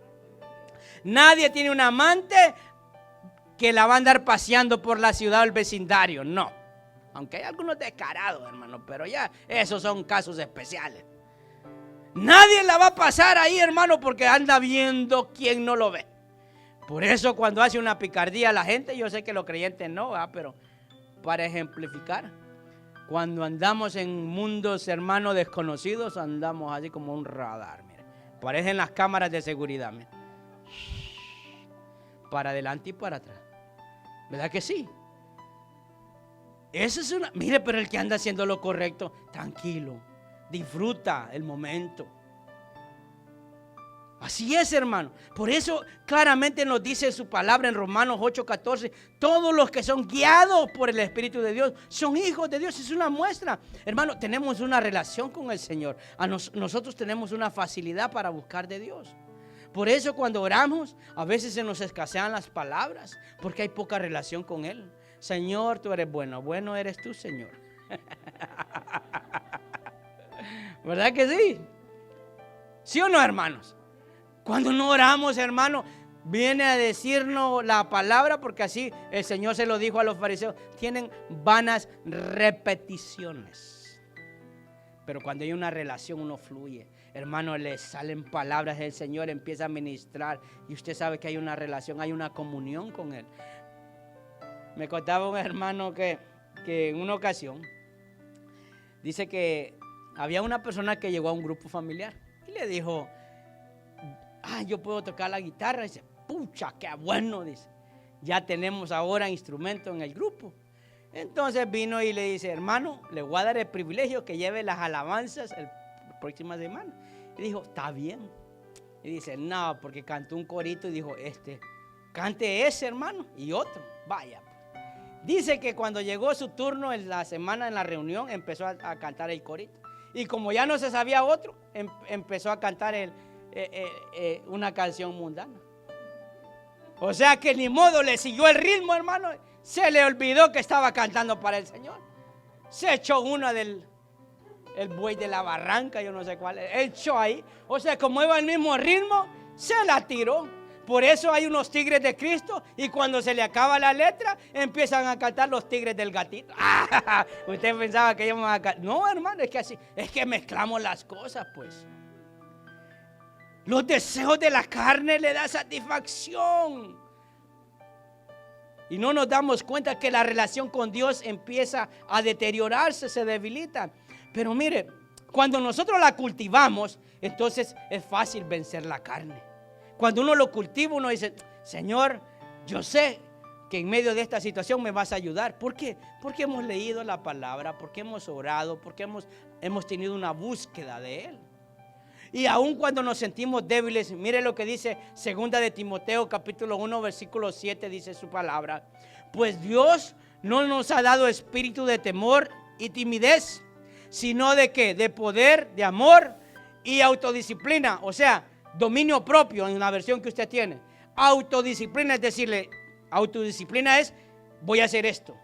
Nadie tiene un amante que la va a andar paseando por la ciudad o el vecindario, no. Aunque hay algunos descarados, hermano, pero ya esos son casos especiales. Nadie la va a pasar ahí, hermano, porque anda viendo quién no lo ve. Por eso cuando hace una picardía la gente, yo sé que los creyentes no, pero para ejemplificar, cuando andamos en mundos, hermanos, desconocidos, andamos así como un radar, mire. Parecen las cámaras de seguridad, mire. Para adelante y para atrás. ¿Verdad que sí? Eso es una... Mire, pero el que anda haciendo lo correcto, tranquilo, disfruta el momento. Así es, hermano. Por eso claramente nos dice su palabra en Romanos 8:14. Todos los que son guiados por el Espíritu de Dios son hijos de Dios. Es una muestra. Hermano, tenemos una relación con el Señor. Nosotros tenemos una facilidad para buscar de Dios. Por eso cuando oramos, a veces se nos escasean las palabras, porque hay poca relación con Él. Señor, tú eres bueno. Bueno eres tú, Señor. ¿Verdad que sí? ¿Sí o no, hermanos? Cuando no oramos, hermano, viene a decirnos la palabra, porque así el Señor se lo dijo a los fariseos, tienen vanas repeticiones. Pero cuando hay una relación, uno fluye. Hermano, le salen palabras del Señor, empieza a ministrar y usted sabe que hay una relación, hay una comunión con Él. Me contaba un hermano que en una ocasión dice que había una persona que llegó a un grupo familiar y le dijo: yo puedo tocar la guitarra. Dice: pucha, qué bueno, dice. Ya tenemos ahora instrumentos en el grupo. Entonces vino y le dice: hermano, le voy a dar el privilegio que lleve las alabanzas la próxima semana. Y dijo: está bien. Y dice: no, porque cantó un corito y dijo: cante ese, hermano, y otro, vaya. Dice que cuando llegó su turno en la semana, en la reunión, empezó a cantar el corito. Y como ya no se sabía otro, empezó a cantar una canción mundana. O sea que ni modo, le siguió el ritmo, hermano. Se le olvidó que estaba cantando para el Señor. Se echó una del buey de la barranca, yo no sé cuál, echó ahí. O sea, como iba el mismo ritmo, se la tiró. Por eso hay unos tigres de Cristo y cuando se le acaba la letra, empiezan a cantar los tigres del gatito. Usted pensaba que íbamos a cantar. No, hermano, es que así, es que mezclamos las cosas, pues. Los deseos de la carne le da satisfacción. Y no nos damos cuenta que la relación con Dios empieza a deteriorarse, se debilita. Pero mire, cuando nosotros la cultivamos, entonces es fácil vencer la carne. Cuando uno lo cultiva, uno dice: Señor, yo sé que en medio de esta situación me vas a ayudar. ¿Por qué? Porque hemos leído la palabra, porque hemos orado, porque hemos tenido una búsqueda de Él. Y aun cuando nos sentimos débiles, mire lo que dice 2 de Timoteo capítulo 1 versículo 7, dice su palabra: pues Dios no nos ha dado espíritu de temor y timidez, sino de ¿qué? De poder, de amor y autodisciplina. O sea, dominio propio en la versión que usted tiene. Autodisciplina es decirle, autodisciplina es: voy a hacer esto,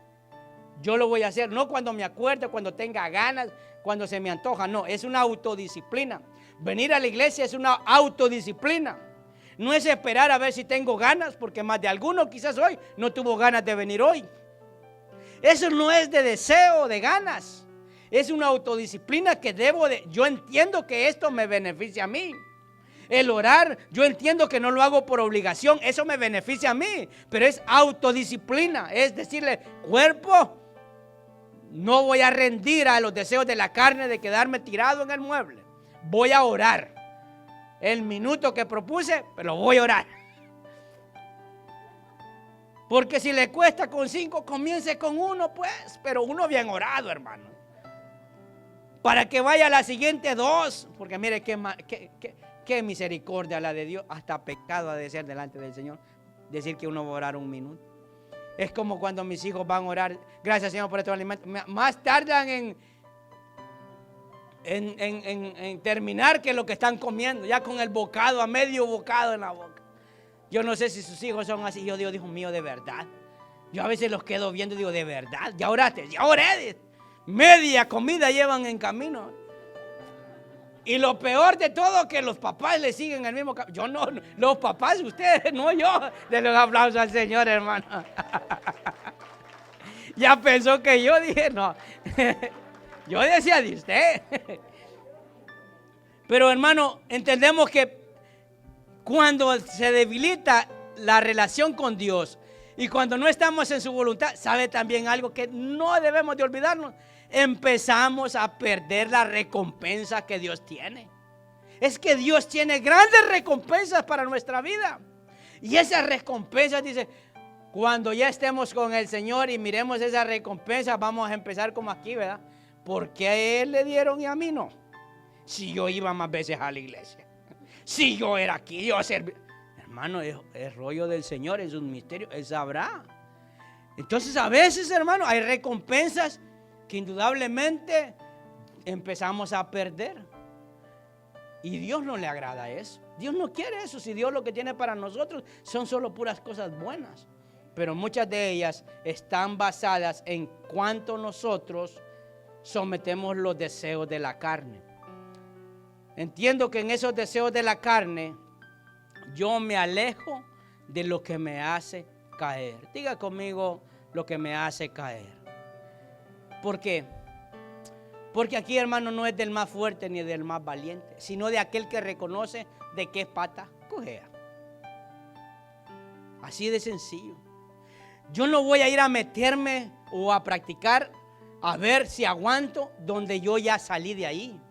yo lo voy a hacer, no cuando me acuerde, cuando tenga ganas, cuando se me antoja, no, es una autodisciplina. Venir a la iglesia es una autodisciplina. No es esperar a ver si tengo ganas, porque más de alguno quizás hoy no tuvo ganas de venir hoy. Eso no es de deseo, de ganas. Es una autodisciplina que yo entiendo que esto me beneficia a mí. El orar, yo entiendo que no lo hago por obligación, eso me beneficia a mí, pero es autodisciplina, es decirle: cuerpo, no voy a rendir a los deseos de la carne de quedarme tirado en el mueble, voy a orar. El minuto que propuse, pero voy a orar. Porque si le cuesta con 5, comience con 1, pues, pero uno bien orado, hermano, para que vaya a la siguiente 2, porque mire qué misericordia la de Dios. Hasta pecado ha de ser delante del Señor decir que uno va a orar 1 minuto. Es como cuando mis hijos van a orar: gracias, Señor, por estos alimentos. Más tardan en terminar que lo que están comiendo, ya con el bocado, a medio bocado en la boca. Yo no sé si sus hijos son así. Yo digo: Dios mío, de verdad. Yo a veces los quedo viendo y digo: de verdad, ya oraste, ya oré. Media comida llevan en camino. Y lo peor de todo, que los papás le siguen el mismo camino. Yo no, los papás, ustedes, no yo. De los aplausos al Señor, hermano. Ya pensó que yo dije, no. Yo decía de usted. Pero hermano, entendemos que cuando se debilita la relación con Dios y cuando no estamos en su voluntad, sabe también algo que no debemos de olvidarnos. Empezamos a perder la recompensa que Dios tiene. Es que Dios tiene grandes recompensas para nuestra vida. Y esas recompensas, dice, cuando ya estemos con el Señor y miremos esas recompensas, vamos a empezar como aquí, ¿verdad? ¿Por qué a Él le dieron y a mí no? Si yo iba más veces a la iglesia, si yo era aquí, yo serví. Hermano, es rollo del Señor, es un misterio, Él sabrá. Entonces a veces, hermano, hay recompensas que indudablemente empezamos a perder. Y Dios no le agrada eso. Dios no quiere eso. Si Dios lo que tiene para nosotros son solo puras cosas buenas. Pero muchas de ellas están basadas en cuánto nosotros sometemos los deseos de la carne. Entiendo que en esos deseos de la carne yo me alejo de lo que me hace caer. Diga conmigo lo que me hace caer. ¿Por qué? Porque aquí, hermano, no es del más fuerte ni del más valiente, sino de aquel que reconoce de qué pata cojea. Así de sencillo. Yo no voy a ir a meterme o a practicar a ver si aguanto donde yo ya salí de ahí.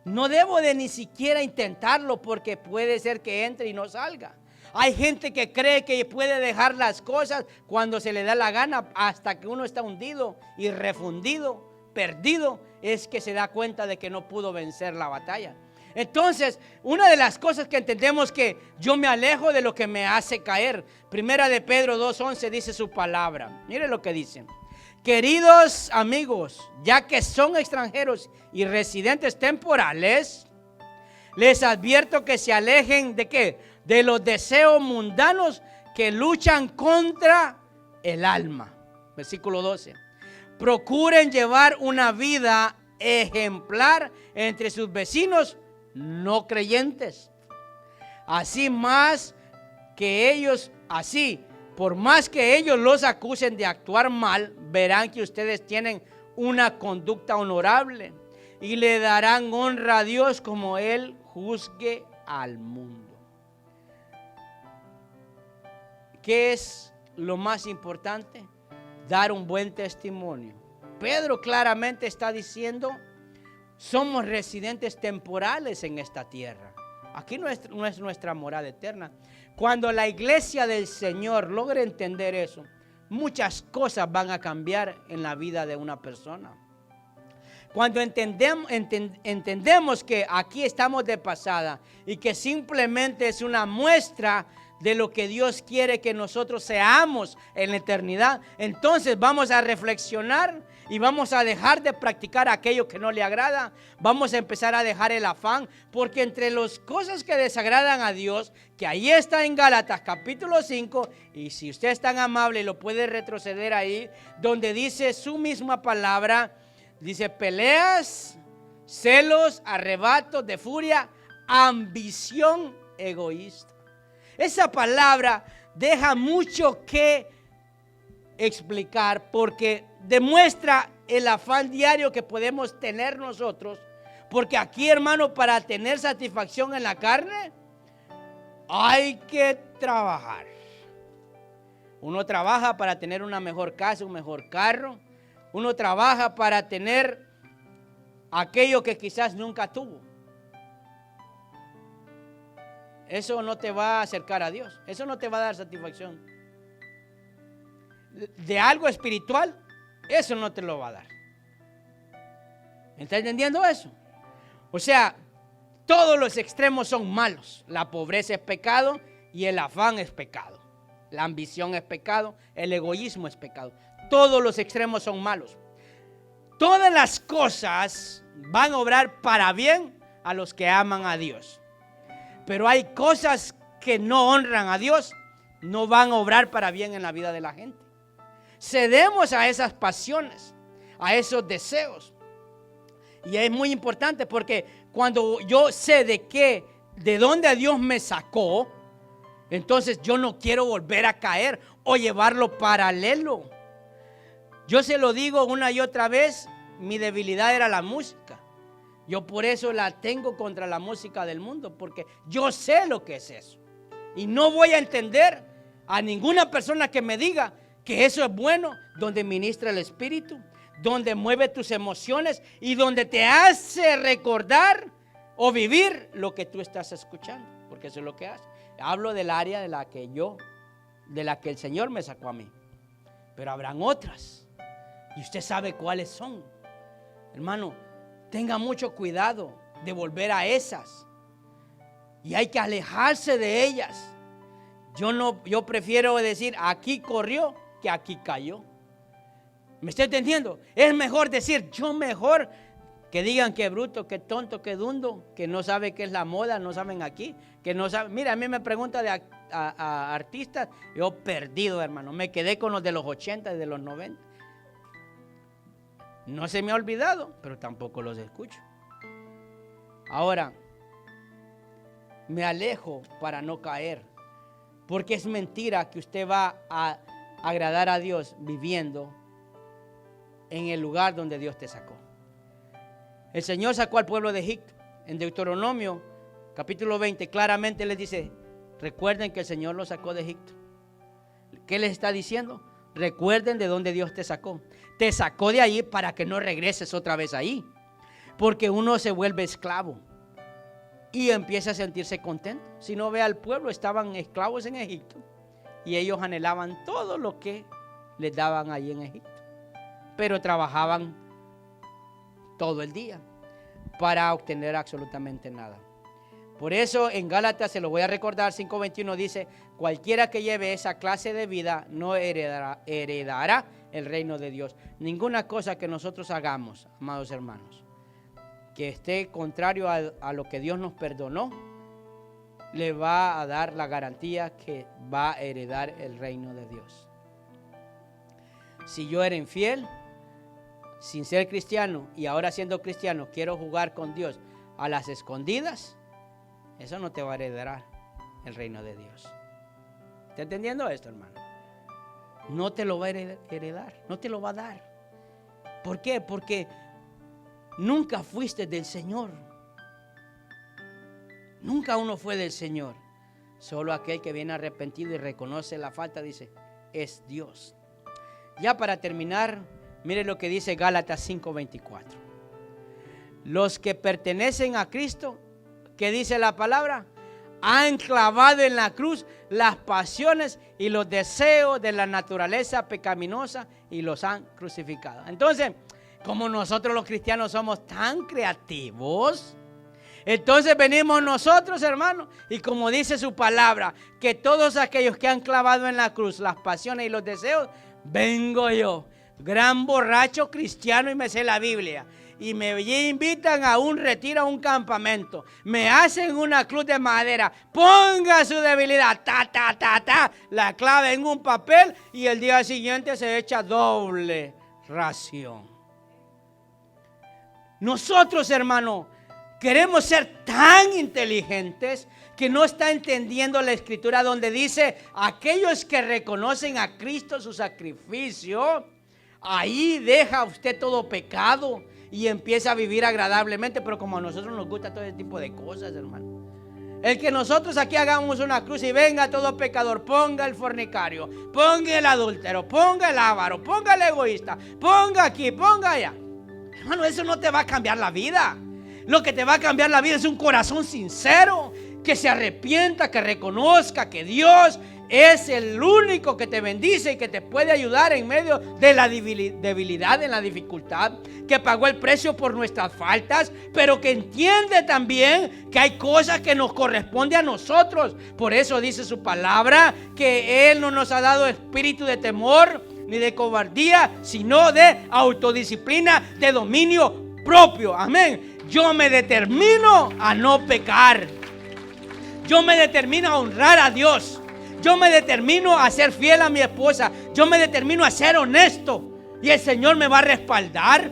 No debo de ni siquiera intentarlo porque puede ser que entre y no salga. Hay gente que cree que puede dejar las cosas cuando se le da la gana, hasta que uno está hundido y refundido, perdido, es que se da cuenta de que no pudo vencer la batalla. Entonces, una de las cosas que entendemos que yo me alejo de lo que me hace caer. Primera de Pedro 2:11 dice su palabra. Mire lo que dice. Queridos amigos, ya que son extranjeros y residentes temporales, les advierto que se alejen ¿de qué? De los deseos mundanos que luchan contra el alma. Versículo 12. Procuren llevar una vida ejemplar entre sus vecinos no creyentes. Así por más que ellos los acusen de actuar mal, verán que ustedes tienen una conducta honorable y le darán honra a Dios como Él juzgue al mundo. ¿Qué es lo más importante? Dar un buen testimonio. Pedro claramente está diciendo, somos residentes temporales en esta tierra. Aquí no es nuestra morada eterna. Cuando la iglesia del Señor logre entender eso, muchas cosas van a cambiar en la vida de una persona. Cuando entendemos que aquí estamos de pasada y que simplemente es una muestra de lo que Dios quiere que nosotros seamos en la eternidad, entonces vamos a reflexionar y vamos a dejar de practicar aquello que no le agrada. Vamos a empezar a dejar el afán, porque entre las cosas que desagradan a Dios, que ahí está en Gálatas capítulo 5, y si usted es tan amable lo puede retroceder ahí, donde dice su misma palabra, dice peleas, celos, arrebatos de furia, ambición egoísta. Esa palabra deja mucho que explicar porque demuestra el afán diario que podemos tener nosotros. Porque aquí, hermano, para tener satisfacción en la carne, hay que trabajar. Uno trabaja para tener una mejor casa, un mejor carro. Uno trabaja para tener aquello que quizás nunca tuvo. Eso no te va a acercar a Dios. Eso no te va a dar satisfacción. De algo espiritual, eso no te lo va a dar. ¿Me está entendiendo eso? O sea, todos los extremos son malos. La pobreza es pecado y el afán es pecado. La ambición es pecado, el egoísmo es pecado. Todos los extremos son malos. Todas las cosas van a obrar para bien a los que aman a Dios. Pero hay cosas que no honran a Dios, no van a obrar para bien en la vida de la gente. Cedemos a esas pasiones, a esos deseos. Y es muy importante porque cuando yo sé de dónde Dios me sacó, entonces yo no quiero volver a caer o llevarlo paralelo. Yo se lo digo una y otra vez, mi debilidad era la música. Yo por eso la tengo contra la música del mundo, porque yo sé lo que es eso. Y no voy a entender a ninguna persona que me diga que eso es bueno, donde ministra el Espíritu, donde mueve tus emociones y donde te hace recordar o vivir lo que tú estás escuchando, porque eso es lo que hace. Hablo del área de la que el Señor me sacó a mí, pero habrán otras y usted sabe cuáles son. Hermano, tenga mucho cuidado de volver a esas, y hay que alejarse de ellas. Yo prefiero decir aquí corrió que aquí cayó. ¿Me está entendiendo? Es mejor decir yo mejor que digan que bruto, que tonto, que dundo, que no sabe qué es la moda, no saben aquí, que no saben. Mira, a mí me pregunta a artistas, yo perdido, hermano. Me quedé con los de los 80 y de los 90. No se me ha olvidado, pero tampoco los escucho. Ahora, me alejo para no caer, porque es mentira que usted va a agradar a Dios viviendo en el lugar donde Dios te sacó. El Señor sacó al pueblo de Egipto. En Deuteronomio capítulo 20 claramente les dice: recuerden que el Señor los sacó de Egipto. ¿Qué les está diciendo? Recuerden de dónde Dios te sacó. Te sacó de ahí para que no regreses otra vez ahí, porque uno se vuelve esclavo y empieza a sentirse contento. Si no, ve al pueblo, estaban esclavos en Egipto y ellos anhelaban todo lo que les daban ahí en Egipto, pero trabajaban todo el día para obtener absolutamente nada. Por eso en Gálatas, se lo voy a recordar, 5:21 dice: cualquiera que lleve esa clase de vida no heredará el reino de Dios. Ninguna cosa que nosotros hagamos, amados hermanos, que esté contrario a lo que Dios nos perdonó, le va a dar la garantía que va a heredar el reino de Dios. Si yo era infiel, sin ser cristiano, y ahora siendo cristiano quiero jugar con Dios a las escondidas, eso no te va a heredar el reino de Dios. ¿Está entendiendo esto, hermano? No te lo va a heredar, no te lo va a dar. ¿Por qué? Porque nunca fuiste del Señor. Nunca uno fue del Señor. Solo aquel que viene arrepentido y reconoce la falta, dice, es Dios. Ya para terminar, mire lo que dice Gálatas 5:24. Los que pertenecen a Cristo, ¿qué dice la palabra? Han clavado en la cruz las pasiones y los deseos de la naturaleza pecaminosa y los han crucificado. Entonces, como nosotros los cristianos somos tan creativos, entonces venimos nosotros, hermanos, y como dice su palabra, que todos aquellos que han clavado en la cruz las pasiones y los deseos, vengo yo, gran borracho cristiano, y me sé la Biblia, y me invitan a un retiro, a un campamento, me hacen una cruz de madera, ponga su debilidad, la clava en un papel, y el día siguiente se echa doble ración. Nosotros, hermano, queremos ser tan inteligentes que no está entendiendo la escritura donde dice: aquellos que reconocen a Cristo su sacrificio, ahí deja usted todo pecado y empieza a vivir agradablemente. Pero como a nosotros nos gusta todo ese tipo de cosas, hermano, el que nosotros aquí hagamos una cruz y venga todo pecador, ponga el fornicario, ponga el adúltero, ponga el avaro, ponga el egoísta, ponga aquí, ponga allá, hermano, eso no te va a cambiar la vida. Lo que te va a cambiar la vida es un corazón sincero, que se arrepienta, que reconozca que Dios es el único que te bendice y que te puede ayudar en medio de la debilidad, en la dificultad, que pagó el precio por nuestras faltas, pero que entiende también que hay cosas que nos corresponden a nosotros. Por eso dice su palabra que Él no nos ha dado espíritu de temor ni de cobardía, sino de autodisciplina, de dominio propio. Amén. Yo me determino a no pecar. Yo me determino a honrar a Dios. Yo me determino a ser fiel a mi esposa. Yo me determino a ser honesto. Y el Señor me va a respaldar.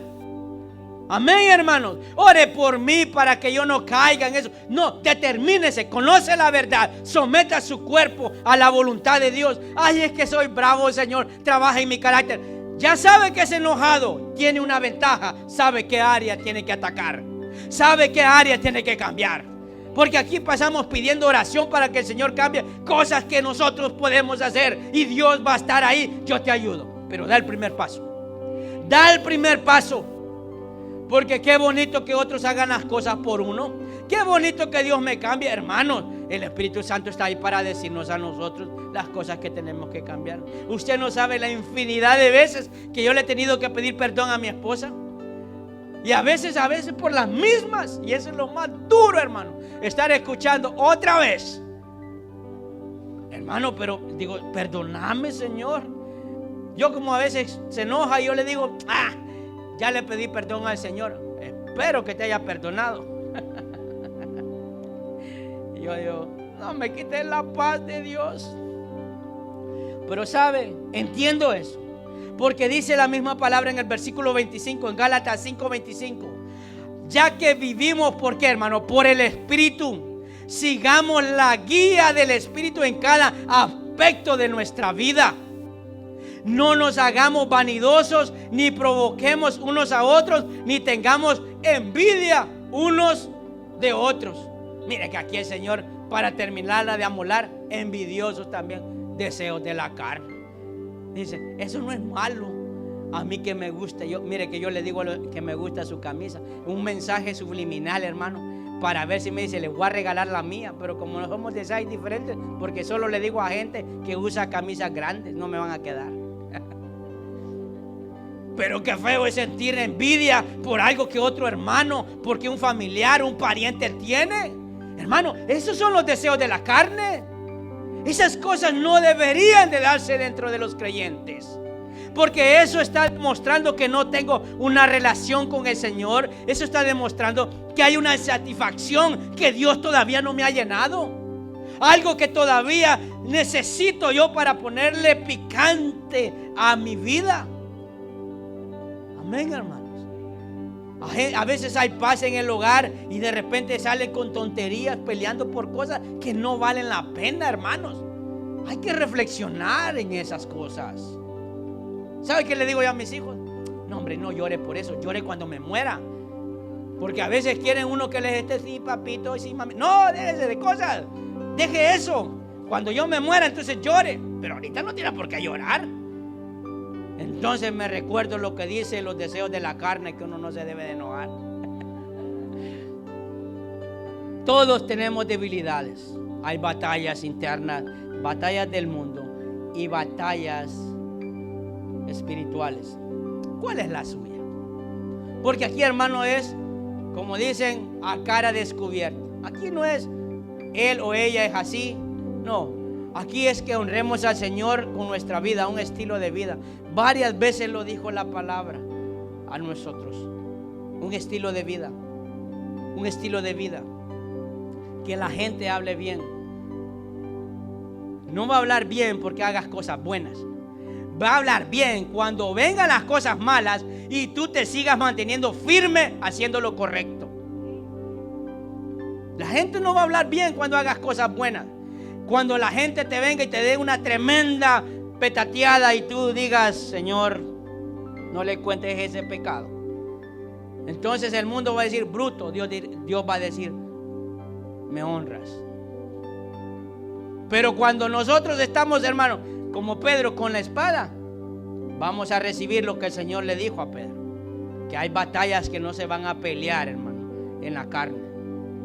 Amén, hermanos. Ore por mí para que yo no caiga en eso. No, determínese, conoce la verdad. Someta su cuerpo a la voluntad de Dios. Ay, es que soy bravo, Señor. Trabaja en mi carácter. Ya sabe que es enojado. Tiene una ventaja. Sabe qué área tiene que atacar. Sabe qué área tiene que cambiar. Porque aquí pasamos pidiendo oración para que el Señor cambie cosas que nosotros podemos hacer y Dios va a estar ahí. Yo te ayudo, pero da el primer paso. Da el primer paso. Porque qué bonito que otros hagan las cosas por uno. Qué bonito que Dios me cambie, hermanos. El Espíritu Santo está ahí para decirnos a nosotros las cosas que tenemos que cambiar. Usted no sabe la infinidad de veces que yo le he tenido que pedir perdón a mi esposa. Y a veces por las mismas. Y eso es lo más duro, hermano. Estar escuchando otra vez. Hermano, pero digo, perdóname, Señor. Yo como a veces se enoja y yo le digo, ya le pedí perdón al Señor. Espero que te haya perdonado. Y yo digo, no me quites la paz de Dios. Pero sabe, entiendo eso. Porque dice la misma palabra en el versículo 25, en Gálatas 5:25. Ya que vivimos, ¿por qué, hermano? Por el Espíritu. Sigamos la guía del Espíritu en cada aspecto de nuestra vida. No nos hagamos vanidosos, ni provoquemos unos a otros, ni tengamos envidia unos de otros. Mire que aquí el Señor, para terminarla de amolar, envidiosos también, deseos de la carne. Dice, eso no es malo. A mí que me gusta, mire que yo le digo que me gusta su camisa. Un mensaje subliminal, hermano, para ver si me dice, le voy a regalar la mía. Pero como no somos de size diferentes, porque solo le digo a gente que usa camisas grandes, no me van a quedar. Pero qué feo es sentir envidia por algo que otro hermano, porque un familiar, un pariente tiene. Hermano, esos son los deseos de la carne. Esas cosas no deberían de darse dentro de los creyentes. Porque eso está demostrando que no tengo una relación con el Señor. Eso está demostrando que hay una satisfacción que Dios todavía no me ha llenado. Algo que todavía necesito yo para ponerle picante a mi vida. Amén, hermanos. A veces hay paz en el hogar y de repente salen con tonterías peleando por cosas que no valen la pena, hermanos. Hay que reflexionar en esas cosas. ¿Sabe qué le digo yo a mis hijos? No, hombre, no llore por eso, llore cuando me muera. Porque a veces quieren uno que les esté, sí, papito, sí, mami. No, déjese de cosas. Deje eso. Cuando yo me muera, entonces llore. Pero ahorita no tiene por qué llorar. Entonces me recuerdo lo que dice los deseos de la carne, que uno no se debe de enojar. Todos tenemos debilidades. Hay batallas internas, batallas del mundo y batallas espirituales. ¿Cuál es la suya? Porque aquí, hermano, es, como dicen, a cara descubierta. Aquí no es él o ella es así. No. Aquí es que honremos al Señor con nuestra vida, un estilo de vida. Varias veces lo dijo la palabra a nosotros. Un estilo de vida. Un estilo de vida. Que la gente hable bien. No va a hablar bien porque hagas cosas buenas. Va a hablar bien cuando vengan las cosas malas y tú te sigas manteniendo firme haciendo lo correcto. La gente no va a hablar bien cuando hagas cosas buenas. Cuando la gente te venga y te dé una tremenda petateada y tú digas, Señor, no le cuentes ese pecado. Entonces el mundo va a decir, bruto. Dios va a decir, me honras. Pero cuando nosotros estamos, hermano, como Pedro con la espada, vamos a recibir lo que el Señor le dijo a Pedro. Que hay batallas que no se van a pelear, hermano, en la carne.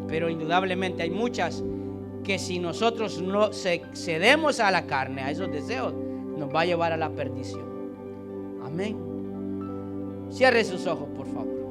Pero indudablemente hay muchas que si nosotros no cedemos a la carne, a esos deseos, nos va a llevar a la perdición. Amén. Cierre sus ojos, por favor.